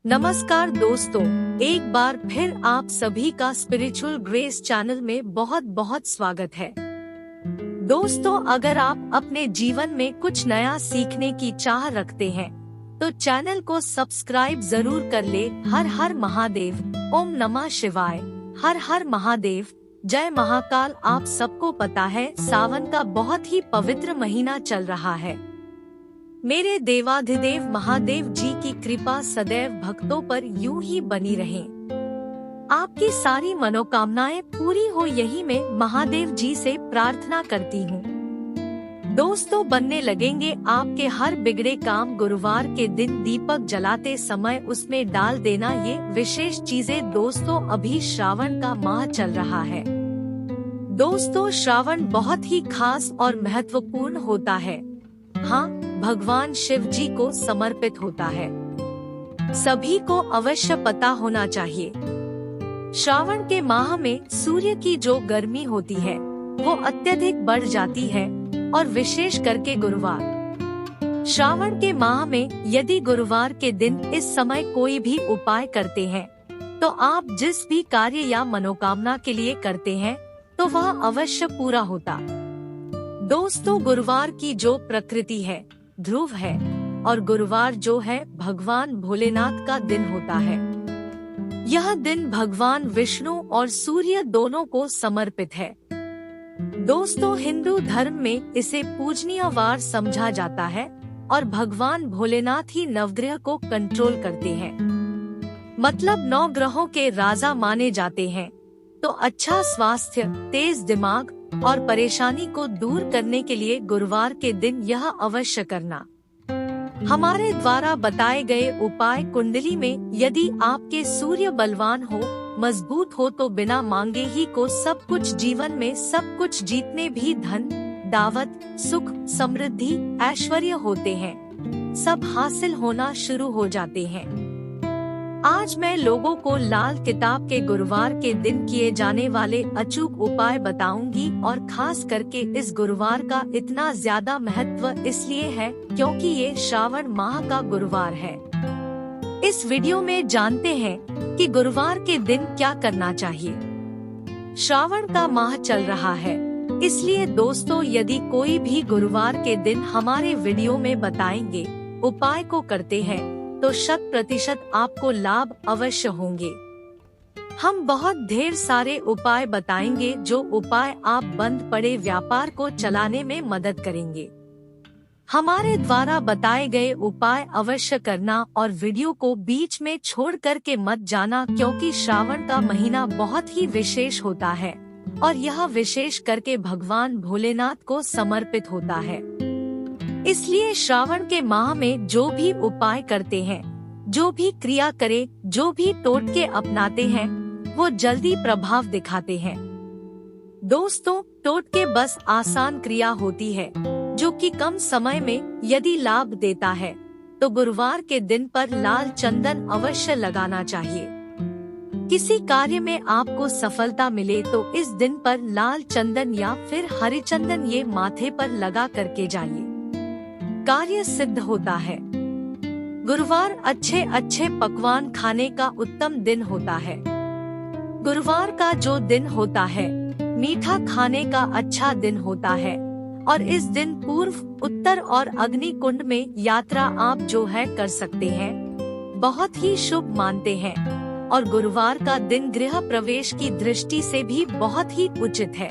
नमस्कार दोस्तों, एक बार फिर आप सभी का स्पिरिचुअल ग्रेस चैनल में बहुत बहुत स्वागत है। दोस्तों, अगर आप अपने जीवन में कुछ नया सीखने की चाह रखते हैं तो चैनल को सब्सक्राइब जरूर कर ले। हर हर महादेव, ओम नमः शिवाय। हर हर महादेव, जय महाकाल। आप सबको पता है सावन का बहुत ही पवित्र महीना चल रहा है। मेरे देवाधिदेव महादेव जी की कृपा सदैव भक्तों पर यूं ही बनी रहे। आपकी सारी मनोकामनाएं पूरी हो, यही मैं महादेव जी से प्रार्थना करती हूँ। दोस्तों, बनने लगेंगे आपके हर बिगड़े काम। गुरुवार के दिन दीपक जलाते समय उसमें डाल देना ये विशेष चीजें। दोस्तों, अभी श्रावण का माह चल रहा है। दोस्तों, श्रावण बहुत ही खास और महत्वपूर्ण होता है। हाँ, भगवान शिव जी को समर्पित होता है। सभी को अवश्य पता होना चाहिए, श्रावण के माह में सूर्य की जो गर्मी होती है वो अत्यधिक बढ़ जाती है, और विशेष करके गुरुवार। श्रावण के माह में यदि गुरुवार के दिन इस समय कोई भी उपाय करते हैं तो आप जिस भी कार्य या मनोकामना के लिए करते हैं तो वह अवश्य पूरा होता। दोस्तों, गुरुवार की जो प्रकृति है ध्रुव है, और गुरुवार जो है भगवान भोलेनाथ का दिन होता है। यह दिन भगवान विष्णु और सूर्य दोनों को समर्पित है। दोस्तों, हिंदू धर्म में इसे पूजनीय वार समझा जाता है, और भगवान भोलेनाथ ही नवग्रह को कंट्रोल करते हैं, मतलब 9 ग्रहों के राजा माने जाते हैं। तो अच्छा स्वास्थ्य, तेज दिमाग और परेशानी को दूर करने के लिए गुरुवार के दिन यह अवश्य करना। हमारे द्वारा बताए गए उपाय कुंडली में यदि आपके सूर्य बलवान हो, मजबूत हो तो बिना मांगे ही को सब कुछ, जीवन में सब कुछ जीतने भी धन, दावत, सुख, समृद्धि, ऐश्वर्य होते हैं, सब हासिल होना शुरू हो जाते हैं। आज मैं लोगों को लाल किताब के गुरुवार के दिन किए जाने वाले अचूक उपाय बताऊंगी, और खास करके इस गुरुवार का इतना ज्यादा महत्व इसलिए है क्योंकि ये श्रावण माह का गुरुवार है। इस वीडियो में जानते हैं कि गुरुवार के दिन क्या करना चाहिए। श्रावण का माह चल रहा है, इसलिए दोस्तों यदि कोई भी गुरुवार के दिन हमारे वीडियो में बताएंगे उपाय को करते हैं तो 100% आपको लाभ अवश्य होंगे। हम बहुत ढेर सारे उपाय बताएंगे जो उपाय आप बंद पड़े व्यापार को चलाने में मदद करेंगे। हमारे द्वारा बताए गए उपाय अवश्य करना, और वीडियो को बीच में छोड़ करके मत जाना, क्योंकि श्रावण का महीना बहुत ही विशेष होता है और यह विशेष करके भगवान भोलेनाथ को समर्पित होता है। इसलिए श्रावण के माह में जो भी उपाय करते हैं, जो भी क्रिया करे, जो भी टोटके अपनाते हैं वो जल्दी प्रभाव दिखाते हैं। दोस्तों, टोटके बस आसान क्रिया होती है जो कि कम समय में यदि लाभ देता है, तो गुरुवार के दिन पर लाल चंदन अवश्य लगाना चाहिए। किसी कार्य में आपको सफलता मिले तो इस दिन पर लाल चंदन या फिर हरे चंदन ये माथे पर लगा करके जाइए, कार्य सिद्ध होता है। गुरुवार अच्छे अच्छे पकवान खाने का उत्तम दिन होता है। गुरुवार का जो दिन होता है मीठा खाने का अच्छा दिन होता है, और इस दिन पूर्व, उत्तर और अग्नि कुंड में यात्रा आप जो है कर सकते हैं, बहुत ही शुभ मानते हैं। और गुरुवार का दिन गृह प्रवेश की दृष्टि से भी बहुत ही उचित है।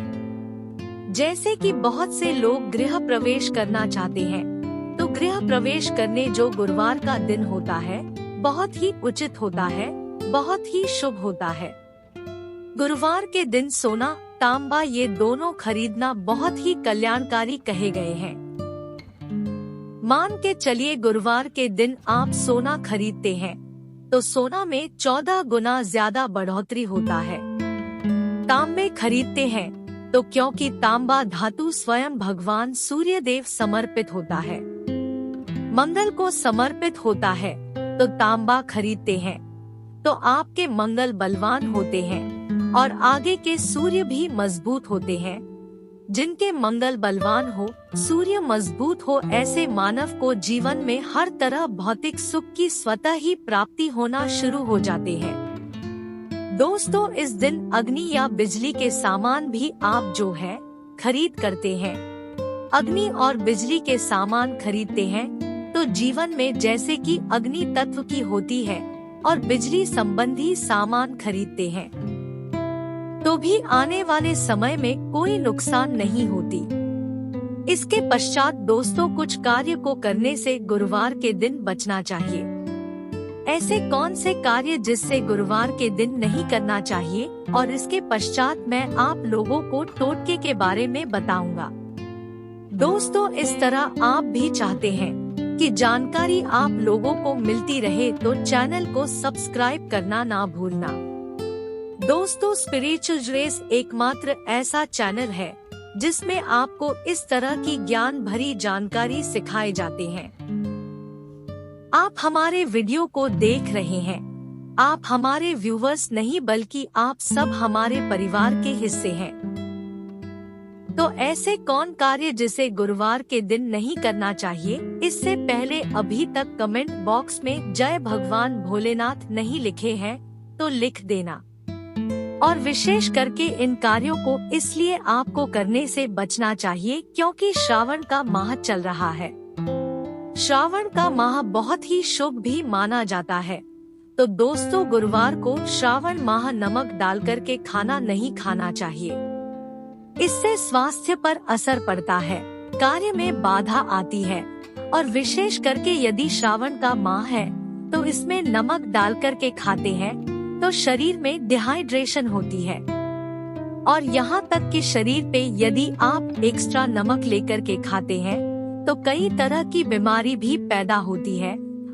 जैसे कि बहुत से लोग गृह प्रवेश करना चाहते हैं, तो गृह प्रवेश करने जो गुरुवार का दिन होता है बहुत ही उचित होता है, बहुत ही शुभ होता है। गुरुवार के दिन सोना, तांबा ये दोनों खरीदना बहुत ही कल्याणकारी कहे गए हैं। मान के चलिए गुरुवार के दिन आप सोना खरीदते हैं तो सोना में 14 गुना ज्यादा बढ़ोतरी होता है। तांबे खरीदते हैं तो क्योंकि तांबा धातु स्वयं भगवान सूर्य देव समर्पित होता है, मंगल को समर्पित होता है, तो तांबा खरीदते हैं तो आपके मंगल बलवान होते हैं और आगे के सूर्य भी मजबूत होते हैं। जिनके मंगल बलवान हो, सूर्य मजबूत हो, ऐसे मानव को जीवन में हर तरह भौतिक सुख की स्वतः ही प्राप्ति होना शुरू हो जाते हैं। दोस्तों, इस दिन अग्नि या बिजली के सामान भी आप जो है खरीद करते हैं, अग्नि और बिजली के सामान खरीदते हैं तो जीवन में जैसे कि अग्नि तत्व की होती है और बिजली संबंधी सामान खरीदते हैं तो भी आने वाले समय में कोई नुकसान नहीं होती। इसके पश्चात दोस्तों, कुछ कार्य को करने से गुरुवार के दिन बचना चाहिए। ऐसे कौन से कार्य जिससे गुरुवार के दिन नहीं करना चाहिए और इसके पश्चात मैं आप लोगों को टोटके के बारे में बताऊंगा। दोस्तों, इस तरह आप भी चाहते हैं कि जानकारी आप लोगों को मिलती रहे तो चैनल को सब्सक्राइब करना ना भूलना। दोस्तों, स्पिरिचुअल रेस एकमात्र ऐसा चैनल है जिसमें आपको इस तरह की ज्ञान भरी जानकारी सिखाए जाते हैं। आप हमारे वीडियो को देख रहे हैं, आप हमारे व्यूवर्स नहीं बल्कि आप सब हमारे परिवार के हिस्से हैं। तो ऐसे कौन कार्य जिसे गुरुवार के दिन नहीं करना चाहिए, इससे पहले अभी तक कमेंट बॉक्स में जय भगवान भोलेनाथ नहीं लिखे हैं तो लिख देना। और विशेष करके इन कार्यों को इसलिए आपको करने से बचना चाहिए क्योंकि श्रावण का माह चल रहा है। श्रावण का माह बहुत ही शुभ भी माना जाता है। तो दोस्तों, गुरुवार को श्रावण माह नमक डालकर के खाना नहीं खाना चाहिए। इससे स्वास्थ्य पर असर पड़ता है, कार्य में बाधा आती है और विशेष करके यदि श्रावण का माह है तो इसमें नमक डाल करके खाते हैं तो शरीर में डिहाइड्रेशन होती है और यहाँ तक कि शरीर पे यदि आप एक्स्ट्रा नमक लेकर के खाते हैं तो कई तरह की बीमारी भी पैदा होती है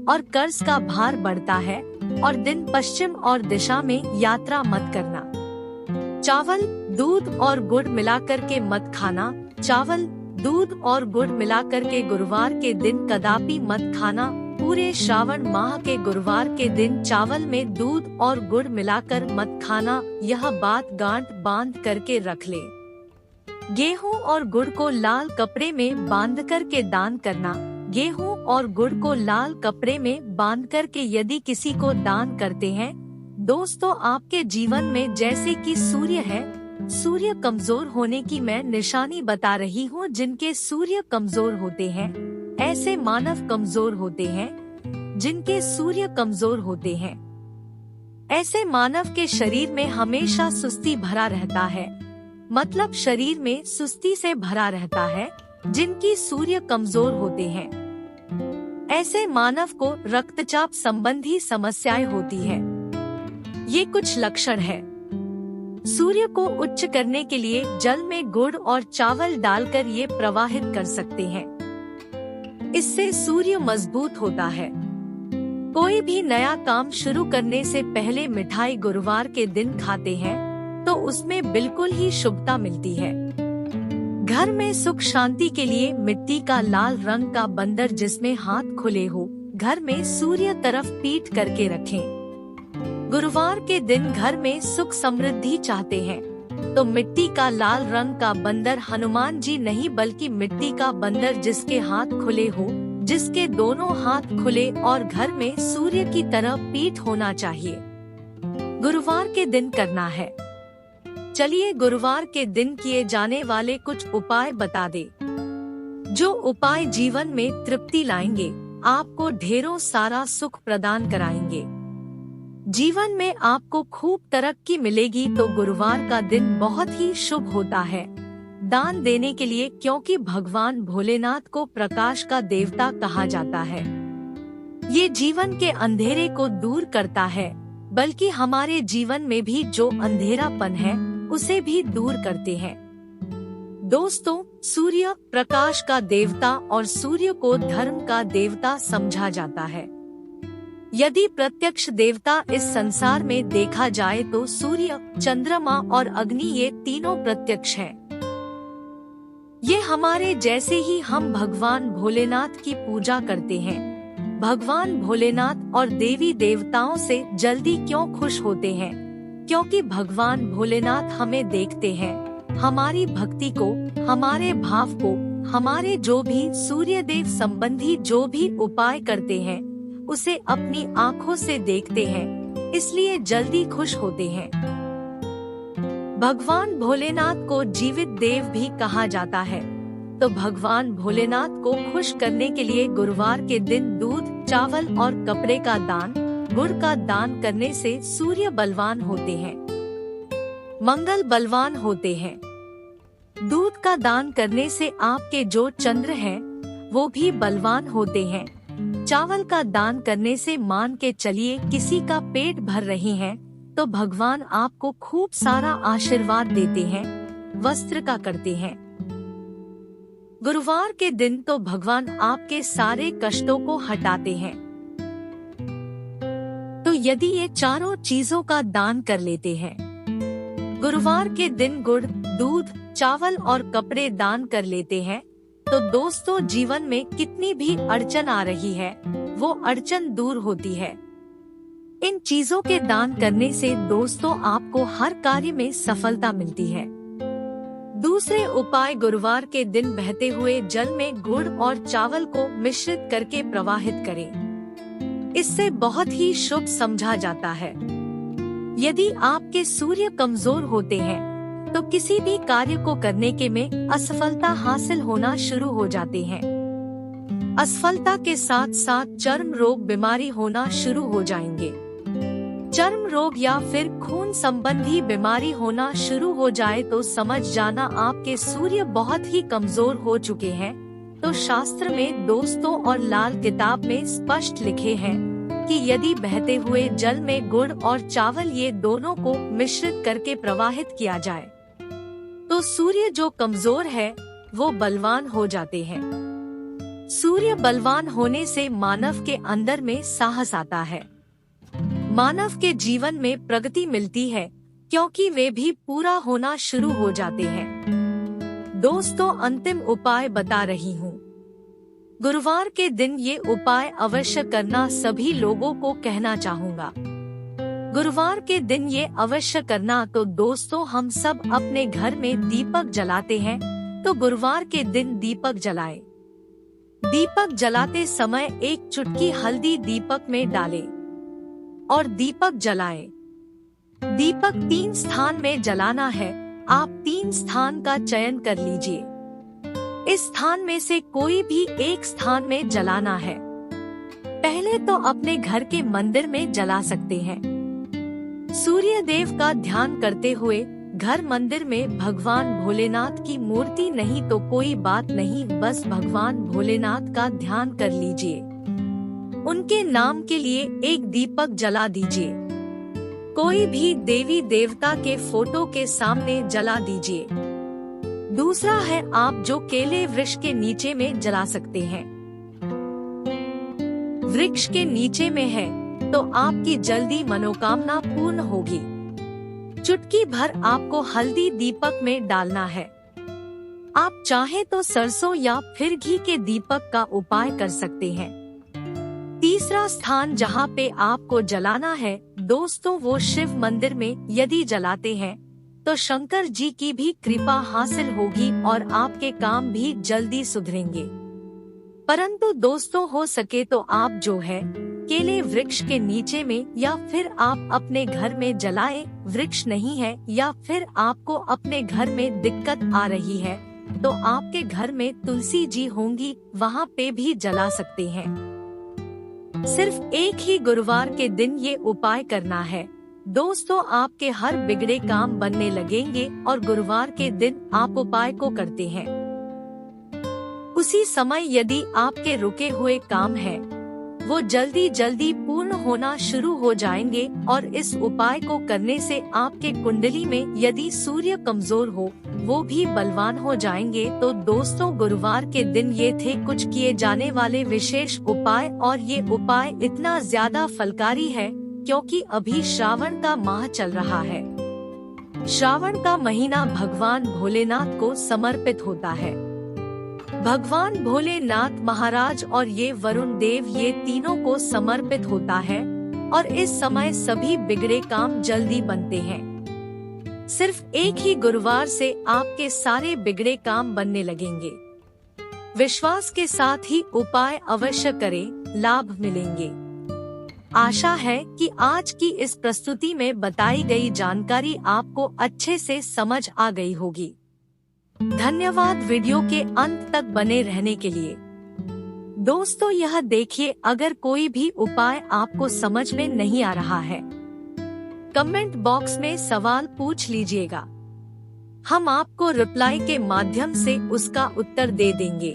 और कर्ज का भार बढ़ता है। और दिन पश्चिम और दिशा में यात्रा मत करना। चावल, दूध और गुड़ मिलाकर के मत खाना। चावल, दूध और गुड़ मिलाकर के गुरुवार के दिन कदापि मत खाना। पूरे श्रावण माह के गुरुवार के दिन चावल में दूध और गुड़ मिलाकर मत खाना। यह बात गांठ बांध करके रख ले। गेहूं और गुड़ को लाल कपड़े में बांध करके दान करना। गेहूं और गुड़ को लाल कपड़े में बांध करके यदि किसी को दान करते हैं दोस्तों, आपके जीवन में जैसे कि सूर्य है, सूर्य कमजोर होने की मैं निशानी बता रही हूँ। जिनके सूर्य कमजोर होते हैं, ऐसे मानव कमजोर होते हैं जिनके सूर्य कमजोर होते हैं। ऐसे मानव के शरीर में हमेशा सुस्ती भरा रहता है, मतलब शरीर में सुस्ती से भरा रहता है। जिनकी सूर्य कमजोर होते हैं, ऐसे मानव को रक्तचाप संबंधी समस्याएं होती है। ये कुछ लक्षण है। सूर्य को उच्च करने के लिए जल में गुड़ और चावल डालकर ये प्रवाहित कर सकते हैं। इससे सूर्य मजबूत होता है। कोई भी नया काम शुरू करने से पहले मिठाई गुरुवार के दिन खाते हैं तो उसमें बिल्कुल ही शुभता मिलती है। घर में सुख शांति के लिए मिट्टी का लाल रंग का बंदर जिसमें हाथ खुले हो, घर में सूर्य तरफ पीठ करके रखें। गुरुवार के दिन घर में सुख समृद्धि चाहते हैं तो मिट्टी का लाल रंग का बंदर, हनुमान जी नहीं बल्कि मिट्टी का बंदर जिसके हाथ खुले हो, जिसके दोनों हाथ खुले और घर में सूर्य की तरह पीठ होना चाहिए, गुरुवार के दिन करना है। चलिए गुरुवार के दिन किए जाने वाले कुछ उपाय बता दे, जो उपाय जीवन में तृप्ति लाएंगे, आपको ढेरों सारा सुख प्रदान कराएंगे, जीवन में आपको खूब तरक्की मिलेगी। तो गुरुवार का दिन बहुत ही शुभ होता है दान देने के लिए, क्योंकि भगवान भोलेनाथ को प्रकाश का देवता कहा जाता है। ये जीवन के अंधेरे को दूर करता है, बल्कि हमारे जीवन में भी जो अंधेरापन है उसे भी दूर करते हैं। दोस्तों, सूर्य प्रकाश का देवता और सूर्य को धर्म का देवता समझा जाता है। यदि प्रत्यक्ष देवता इस संसार में देखा जाए तो सूर्य, चंद्रमा और अग्नि ये तीनों प्रत्यक्ष हैं। ये हमारे जैसे ही हम भगवान भोलेनाथ की पूजा करते हैं। भगवान भोलेनाथ और देवी देवताओं से जल्दी क्यों खुश होते हैं? क्योंकि भगवान भोलेनाथ हमें देखते हैं हमारी भक्ति को, हमारे भाव को, हमारे जो भी सूर्य देव संबंधी जो भी उपाय करते हैं उसे अपनी आँखों से देखते हैं, इसलिए जल्दी खुश होते हैं। भगवान भोलेनाथ को जीवित देव भी कहा जाता है, तो भगवान भोलेनाथ को खुश करने के लिए गुरुवार के दिन दूध, चावल और कपड़े का दान, गुड़ का दान करने से सूर्य बलवान होते हैं, मंगल बलवान होते हैं। दूध का दान करने से आपके जो चंद्र हैं, वो भी बलवान होते हैं। चावल का दान करने से मान के चलिए किसी का पेट भर रहे हैं तो भगवान आपको खूब सारा आशीर्वाद देते हैं। वस्त्र का करते हैं गुरुवार के दिन तो भगवान आपके सारे कष्टों को हटाते हैं। तो यदि ये चारों चीजों का दान कर लेते हैं, गुरुवार के दिन गुड़, दूध, चावल और कपड़े दान कर लेते हैं, तो दोस्तों जीवन में कितनी भी अड़चन आ रही है वो अड़चन दूर होती है। इन चीजों के दान करने से दोस्तों आपको हर कार्य में सफलता मिलती है। दूसरे उपाय, गुरुवार के दिन बहते हुए जल में गुड़ और चावल को मिश्रित करके प्रवाहित करें। इससे बहुत ही शुभ समझा जाता है। यदि आपके सूर्य कमजोर होते हैं तो किसी भी कार्य को करने के में असफलता हासिल होना शुरू हो जाते हैं। असफलता के साथ साथ चर्म रोग, बीमारी होना शुरू हो जाएंगे। चर्म रोग या फिर खून संबंधी बीमारी होना शुरू हो जाए तो समझ जाना आपके सूर्य बहुत ही कमजोर हो चुके हैं। तो शास्त्र में दोस्तों और लाल किताब में स्पष्ट लिखे हैं कि यदि बहते हुए जल में गुड़ और चावल ये दोनों को मिश्रित करके प्रवाहित किया जाए तो सूर्य जो कमजोर है वो बलवान हो जाते हैं। सूर्य बलवान होने से मानव के अंदर में साहस आता है, मानव के जीवन में प्रगति मिलती है, क्योंकि वे भी पूरा होना शुरू हो जाते हैं। दोस्तों अंतिम उपाय बता रही हूँ। गुरुवार के दिन ये उपाय अवश्य करना सभी लोगों को कहना चाहूँगा। गुरुवार के दिन ये अवश्य करना। तो दोस्तों हम सब अपने घर में दीपक जलाते हैं, तो गुरुवार के दिन दीपक जलाएं। दीपक जलाते समय एक चुटकी हल्दी दीपक में डालें और दीपक जलाएं। दीपक 3 स्थान में जलाना है। आप 3 स्थान का चयन कर लीजिए। इस स्थान में से कोई भी एक स्थान में जलाना है। पहले तो अपने घर के मंदिर में जला सकते हैं। सूर्य देव का ध्यान करते हुए घर मंदिर में भगवान भोलेनाथ की मूर्ति नहीं तो कोई बात नहीं, बस भगवान भोलेनाथ का ध्यान कर लीजिए। उनके नाम के लिए एक दीपक जला दीजिए। कोई भी देवी देवता के फोटो के सामने जला दीजिए। दूसरा है आप जो केले वृक्ष के नीचे में जला सकते हैं। वृक्ष के नीचे में है तो आपकी जल्दी मनोकामना पूर्ण होगी। चुटकी भर आपको हल्दी दीपक में डालना है। आप चाहे तो सरसों या फिर घी के दीपक का उपाय कर सकते हैं। तीसरा स्थान जहाँ पे आपको जलाना है दोस्तों वो शिव मंदिर में यदि जलाते हैं तो शंकर जी की भी कृपा हासिल होगी और आपके काम भी जल्दी सुधरेंगे। परंतु दोस्तों हो सके तो आप जो है केले वृक्ष के नीचे में या फिर आप अपने घर में जलाएं। वृक्ष नहीं है या फिर आपको अपने घर में दिक्कत आ रही है तो आपके घर में तुलसी जी होंगी, वहाँ पे भी जला सकते हैं। सिर्फ एक ही गुरुवार के दिन ये उपाय करना है दोस्तों, आपके हर बिगड़े काम बनने लगेंगे और गुरुवार के दिन आप उपाय को करते हैं उसी समय यदि आपके रुके हुए काम हैं वो जल्दी जल्दी पूर्ण होना शुरू हो जाएंगे। और इस उपाय को करने से आपके कुंडली में यदि सूर्य कमजोर हो वो भी बलवान हो जाएंगे। तो दोस्तों गुरुवार के दिन ये थे कुछ किए जाने वाले विशेष उपाय और ये उपाय इतना ज्यादा फलकारी है क्योंकि अभी श्रावण का माह चल रहा है। श्रावण का महीना भगवान भोलेनाथ को समर्पित होता है। भगवान भोलेनाथ महाराज और ये वरुण देव ये तीनों को समर्पित होता है और इस समय सभी बिगड़े काम जल्दी बनते हैं। सिर्फ एक ही गुरुवार से आपके सारे बिगड़े काम बनने लगेंगे। विश्वास के साथ ही उपाय अवश्य करें, लाभ मिलेंगे। आशा है कि आज की इस प्रस्तुति में बताई गई जानकारी आपको अच्छे से समझ आ गई होगी। धन्यवाद वीडियो के अंत तक बने रहने के लिए। दोस्तों यह देखिए, अगर कोई भी उपाय आपको समझ में नहीं आ रहा है, कमेंट बॉक्स में सवाल पूछ लीजिएगा, हम आपको रिप्लाई के माध्यम से उसका उत्तर दे देंगे।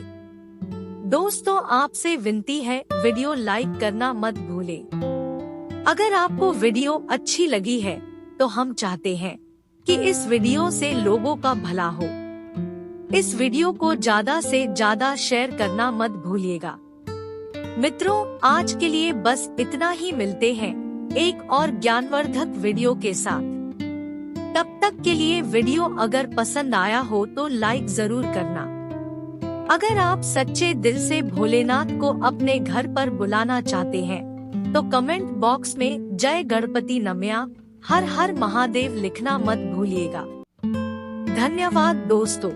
दोस्तों आपसे विनती है, वीडियो लाइक करना मत भूलें। अगर आपको वीडियो अच्छी लगी है तो हम चाहते हैं कि इस वीडियो से लोगों का भला हो। इस वीडियो को ज्यादा से ज्यादा शेयर करना मत भूलिएगा। मित्रों आज के लिए बस इतना ही, मिलते हैं एक और ज्ञानवर्धक वीडियो के साथ। तब तक के लिए वीडियो अगर पसंद आया हो तो लाइक जरूर करना। अगर आप सच्चे दिल से भोलेनाथ को अपने घर पर बुलाना चाहते हैं तो कमेंट बॉक्स में जय गणपति नमः, हर हर महादेव लिखना मत भूलिएगा। धन्यवाद दोस्तों।